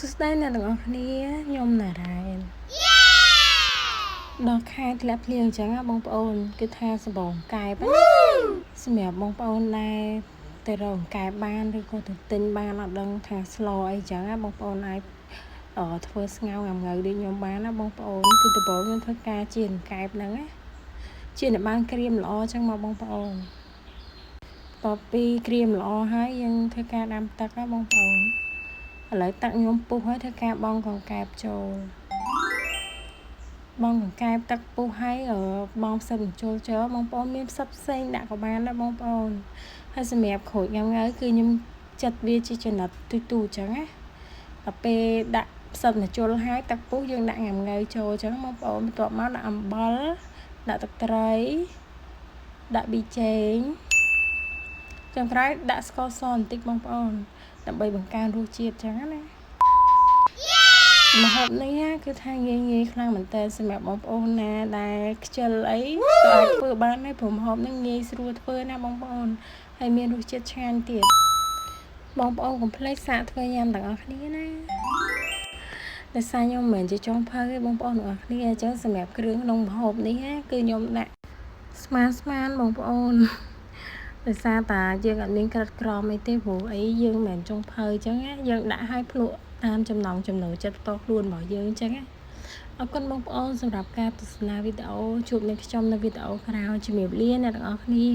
សួស្តីអ្នកទាំងអស់គ្នាខ្ញុំណារ៉ែនដល់ខែធ្លាក់ភ្លៀងអញ្ចឹងបងប្អូនគឺថាសបងកែបសម្រាប់បងប្អូនដែរទៅរកកែបបានឬក៏ទៅទិញបានអត់ដឹងថាស្លអីអញ្ចឹងបងប្អូនអាចធ្វើស្ងោរងៅដូចខ្ញុំបានណាបងប្អូនគឺដំបូងខ្ញុំធ្វើការជៀនកែបហ្នឹងណាជៀនឲ្យបានក្រៀមល្អអញ្ចឹងមកបងប្អូនតពីក្រៀមល្អហើយយើងធ្វើការដាំទឹកណាបងប្អូនឥឡូវទឹកខ្ញុំពុះហើយធ្វើការបង់កង្កែបចូលបង់កង្កែបទឹកពុះហើយបង់ផ្សិតបញ្ចូលចូលបងប្អូនមានផ្សិតផ្សេងដាក់ក៏បានដែរបងប្អូនហើយសម្រាប់ក្រូចងៅគឺខ្ញុំចាត់វាជាចំណិតទូអញ្ចឹងណាដល់ពេលដាក់ផ្សិតបញ្ចូលហើយទឹកពុះយើងដាក់ងៅចូលអញ្ចឹងបងប្អូនបន្ទាប់មកដាក់អំបិលដាក់ទឹកត្រីដាក់ប៊ីចេងចុងក្រោយដាក់ស្ករសបន្តិចបងប្អូនដើម្បីបង្កើនរសជាតិអញ្ចឹងណាម្ហូបនេះគឺថាងាយខ្លាំងមែនតើសម្រាប់បងប្អូនណាដែលខ្ជិលអីក៏អាចធ្វើបានដែរព្រោះម្ហូបនេះងាយស្រួលធ្វើណាបងប្អូនហើយមានរសជាតិឆ្ងាញ់ទៀតបងប្អូនកុំភ្លេចសាកធ្វើញ៉ាំទាំងអស់គ្នាណាតែសារខ្ញុំមិនមែនជាចុងភៅទេបងប្អូនទាំងអស់គ្នាអញ្ចឹងសម្រាប់គ្រឿងក្នុងម្ហូបនេះគឺខ្ញុំដាក់ស្មានបងប្អូនដោយសារតាយើងអត់មានក្រិតក្រមអីទេព្រោះអីយើងមិនមែនចុងភៅអញ្ចឹងយើងដាក់ឲ្យភ្លក់តាមចំណង់ចំណូលចិត្តផ្ទាល់ខ្លួនរបស់យើងអញ្ចឹងអរគុណបងប្អូនសម្រាប់ការទស្សនាវីដេអូជួបនឹងខ្ញុំនៅវីដេអូក្រោយជំរាបលាអ្នកទាំងអស់គ្នា